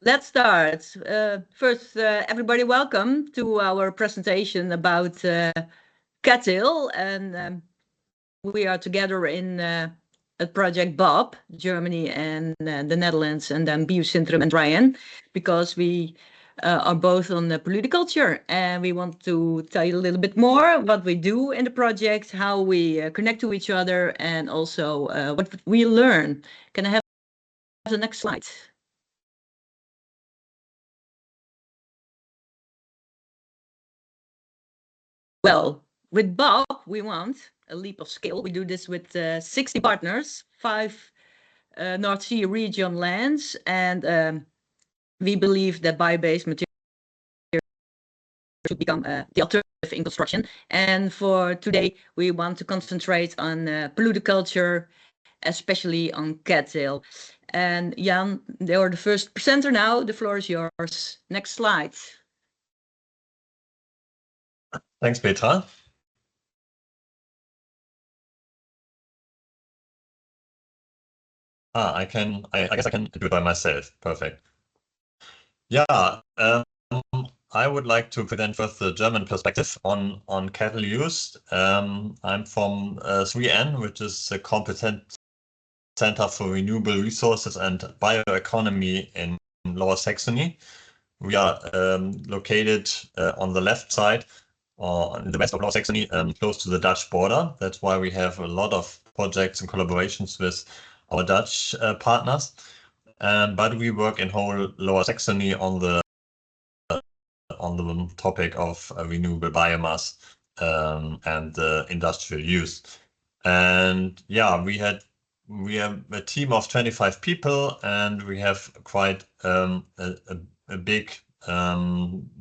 Let's start. First, everybody, welcome to our presentation about cattail. And we are together in a project BoBB, Germany and the Netherlands, and then Biocentrum and Ryan, because we are both on the Paludiculture, and we want to tell you a little bit more what we do in the project, how we connect to each other, and also what we learn. Can I have the next slide? Well, with BoBB, we want a leap of scale. We do this with 60 partners, 5 North Sea region lands, and we believe that bio-based material should become the alternative in construction. And for today, we want to concentrate on paludiculture, especially on cattail. And Jan, you're the first presenter now. The floor is yours. Next slide. Thanks, Petra. I guess I can do it by myself. Perfect. Yeah, I would like to present first the German perspective on cattle use. I'm from 3N, which is a competent Center for Renewable Resources and Bioeconomy in Lower Saxony. We are located on the left side, or in the west of Lower Saxony, close to the Dutch border. That's why we have a lot of projects and collaborations with our Dutch partners. But we work in whole Lower Saxony on the topic of renewable biomass and industrial use. And yeah, we have a team of 25 people, and we have quite a big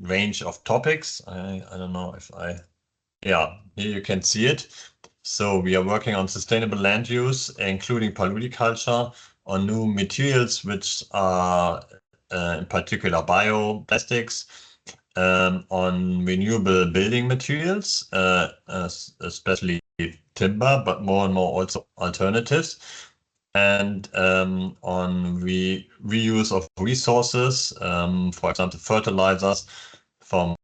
range of topics. I don't know if yeah, here you can see it. So we are working on sustainable land use, including paludiculture, on new materials, which are in particular bioplastics, on renewable building materials, especially timber, but more and more also alternatives, and on reuse of resources, for example, fertilizers from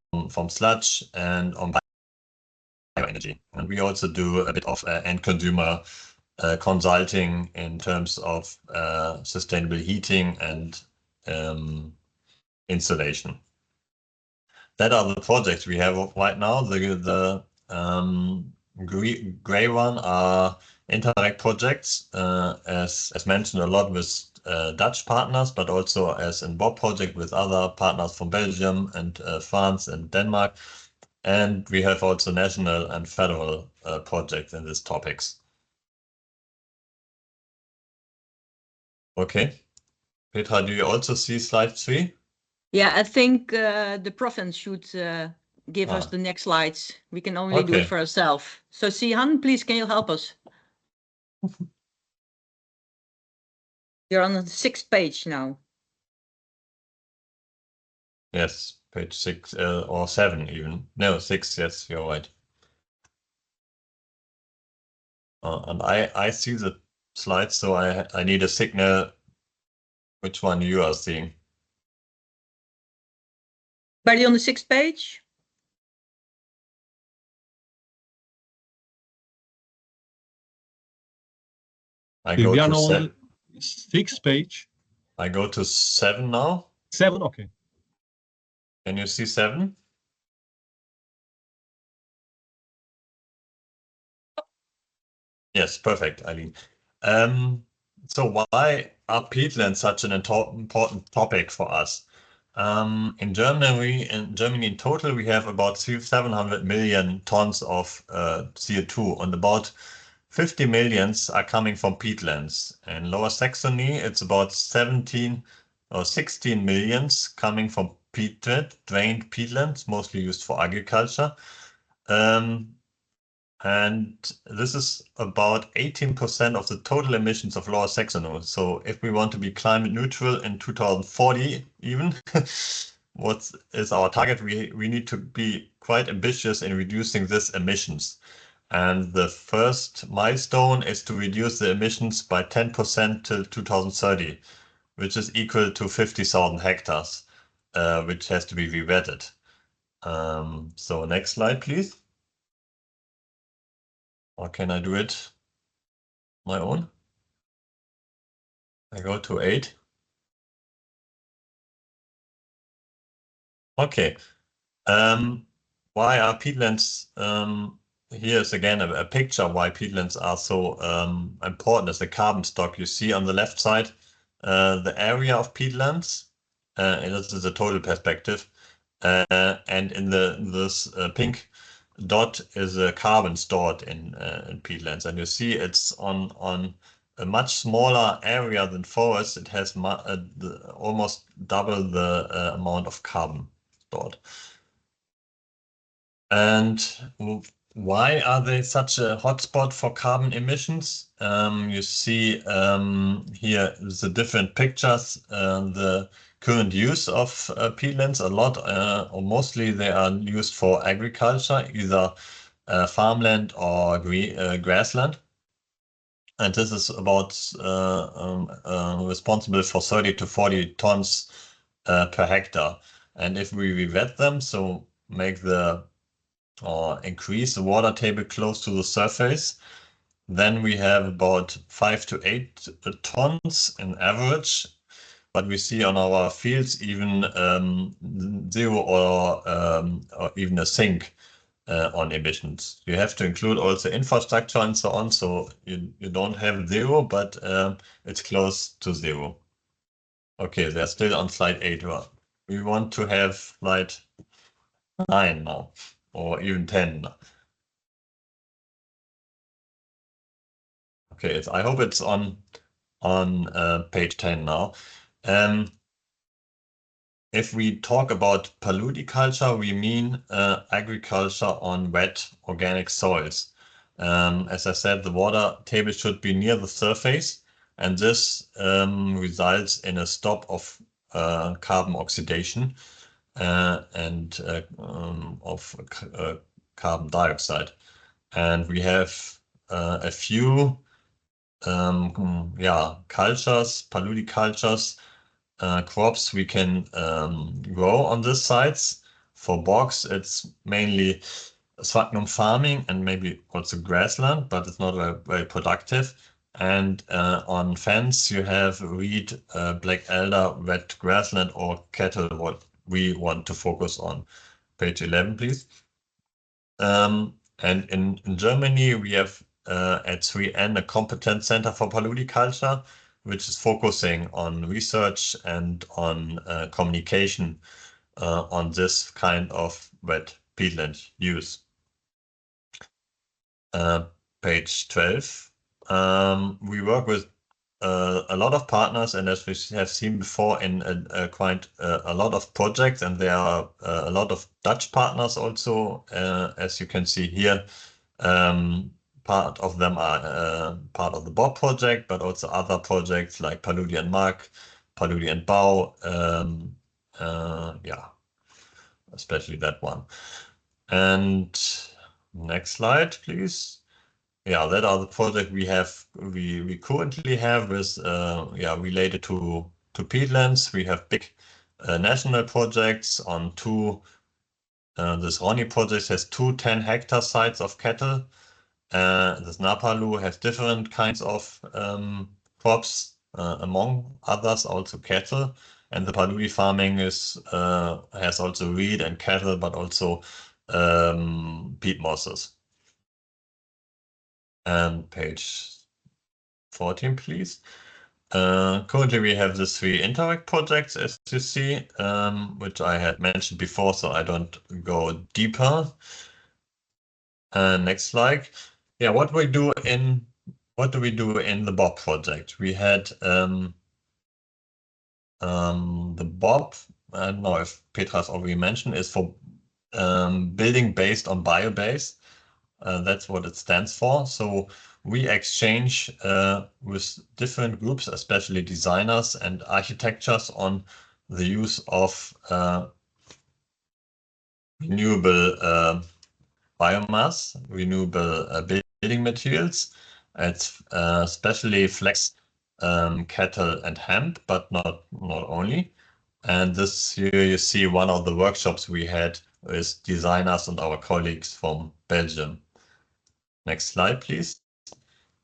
sludge, and on bioenergy. And we also do a bit of end consumer consulting in terms of sustainable heating and installation. That are the projects we have right now. The gray one are Interreg projects, as mentioned a lot with Dutch partners, but also as in BoBB project with other partners from Belgium and France and Denmark. And we have also national and federal projects in these topics. Okay. Petra, do you also see slide 3? Yeah, I think the province should give us the next slides. We can only do it for ourselves. So Sihan, please, can you help us? You're on the 6th page now. Yes, page 6 or 7 even. No, 6, yes, you're right. And I see the slides, so I need a signal which one you are seeing. Everybody on the 6th page? I go to on the 6th page. I go to 7 now. 7, okay. Can you see 7? Yes, perfect, Eileen. So why are peatlands such an important topic for us? In Germany in total, we have about 700 million tons of CO2, and about 50 millions are coming from peatlands. In Lower Saxony, it's about 17 or 16 millions coming from drained peatlands, mostly used for agriculture. And this is about 18% of the total emissions of Lower Saxony. So if we want to be climate neutral in 2040 even, what is our target? We need to be quite ambitious in reducing these emissions. And the first milestone is to reduce the emissions by 10% till 2030. which is equal to 50,000 hectares, which has to be rewetted. So next slide, please. Or can I do it my own? I go to 8. Okay. Why are peatlands? Here's again a picture why peatlands are so important as a carbon stock. You see on the left side the area of peatlands, and this is a total perspective. And in this pink dot is a carbon stored in peatlands, and you see it's on a much smaller area than forest. It has almost double the amount of carbon stored. And why are they such a hotspot for carbon emissions? You see here the different pictures, the current use of peatlands. A lot or mostly they are used for agriculture, either farmland or grassland. And this is about responsible for 30 to 40 tons per hectare. And if we rewet them, so make the or increase the water table close to the surface, then we have about 5 to 8 tons in average. But we see on our fields even 0 or even a sink on emissions. You have to include also infrastructure and so on, so you don't have 0, but it's close to 0. Okay, they're still on slide 8. We want to have slide 9 now, or even 10. Okay, I hope it's on page 10 now. If we talk about paludiculture, we mean agriculture on wet organic soils. As I said, the water table should be near the surface, and this results in a stop of carbon oxidation and of carbon dioxide. And we have a few cultures, paludicultures, crops we can grow on these sites. For bogs, it's mainly sphagnum farming and maybe also grassland, but it's not very productive. And on fence, you have reed, black elder, wet grassland, or cattle, what we want to focus on. Page 11, please. And in Germany, we have at 3N a competence center for paludiculture, which is focusing on research and on communication on this kind of wet peatland use. Page 12. We work with a lot of partners, and as we have seen before, in quite a lot of projects, and there are a lot of Dutch partners also, as you can see here. Part of them are part of the BBoBB project, but also other projects like Paludi and Mark, Paludi and Bau, especially that one. And next slide, please. Yeah, that are the projects we currently have with related to peatlands. We have big national projects on two. This Ronny project has 2 10-hectare sites of cattle. This Napalu has different kinds of crops, among others also cattle. And the Paludi farming has also reed and cattle, but also peat mosses. And page 14, please. Currently, we have the 3 Interact projects, as you see, which I had mentioned before, so I don't go deeper. Next slide. Yeah, what do we do in the BBoBB project? We had the BBoBB. I don't know if Petra's already mentioned, is for building based on biobase. That's what it stands for. So we exchange with different groups, especially designers and architectures, on the use of renewable biomass, renewable building materials. It's especially flex cattle and hemp, but not only. And this here you see one of the workshops we had with designers and our colleagues from Belgium. Next slide, please.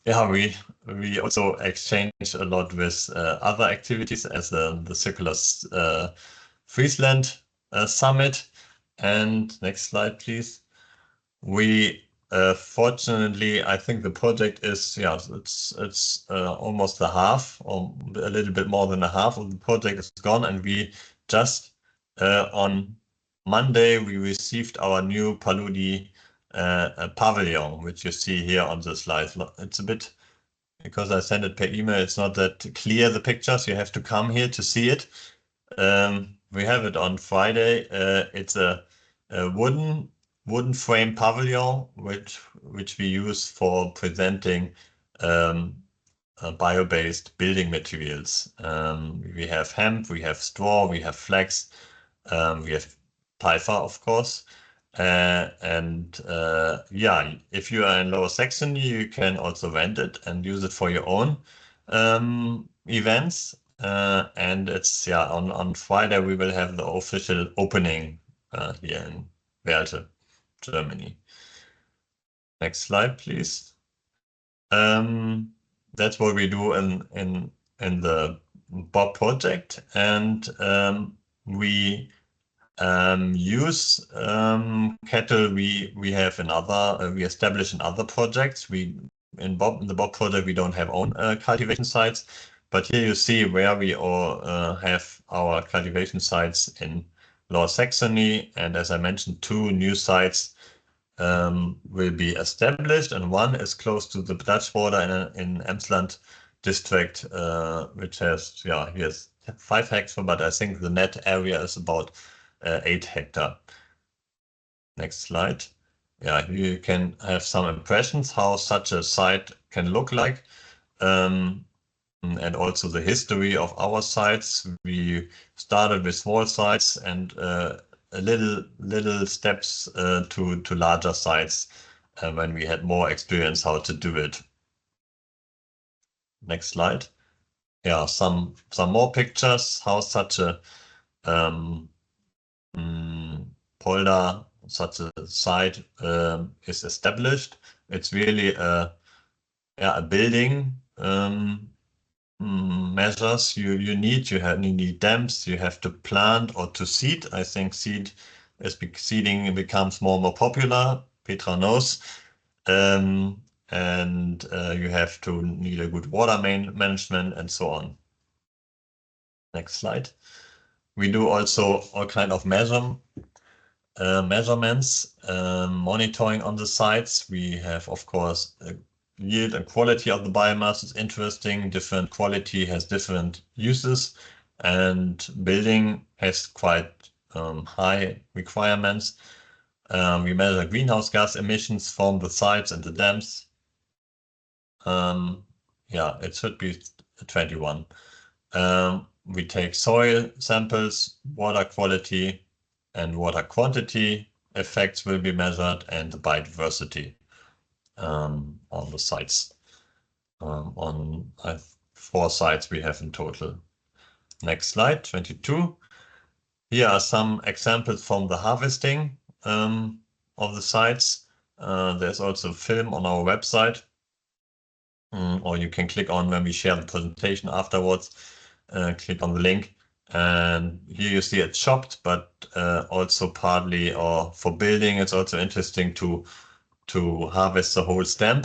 Yeah, we also exchange a lot with other activities as the Circular Friesland Summit. And next slide, please. We fortunately, I think the project is, yeah, it's almost the half, or a little bit more than a half of the project is gone, and we just on Monday we received our new Paludi pavilion, which you see here on the slide. It's a bit, because I sent it per email, it's not that clear, the pictures. You have to come here to see it. We have it on Friday. It's a wooden frame pavilion, which we use for presenting bio-based building materials. We have hemp, we have straw, we have flax, we have typha, of course. Yeah, if you are in Lower Saxony, you can also rent it and use it for your own events. And it's, yeah, on Friday we will have the official opening here in Werte, Germany. Next slide, please. That's what we do in the BBoBB project, and we use cattle we have in other we establish in other projects. In the BBoBB project we don't have own cultivation sites, but here you see where we all have our cultivation sites in Lower Saxony, and as I mentioned, 2 new sites will be established, and one is close to the Dutch border in Emsland district, which has, yeah, here's 5 hectares, but I think the net area is about 8 hectares. Next slide. Yeah, you can have some impressions how such a site can look like, and also the history of our sites. We started with small sites and little steps to larger sites when we had more experience how to do it. Next slide. Yeah, some more pictures how such a polder, such a site is established. It's really a building measures you need dams, you have to plant or to seed. I think seeding becomes more and more popular. Petra knows. And you have to need a good water management and so on. Next slide. We do also all kind of measurements, monitoring on the sites. We have, of course, yield and quality of the biomass is interesting. Different quality has different uses, and building has quite high requirements. We measure greenhouse gas emissions from the sites and the dams. Yeah, it should be 21. We take soil samples, water quality and water quantity effects will be measured, and the biodiversity on the sites. On 4 sites we have in total. Next slide, 22. Here are some examples from the harvesting of the sites. There's also film on our website, or you can click on when we share the presentation afterwards. Click on the link, and here you see it chopped, but also partly, or for building, it's also interesting to harvest the whole stem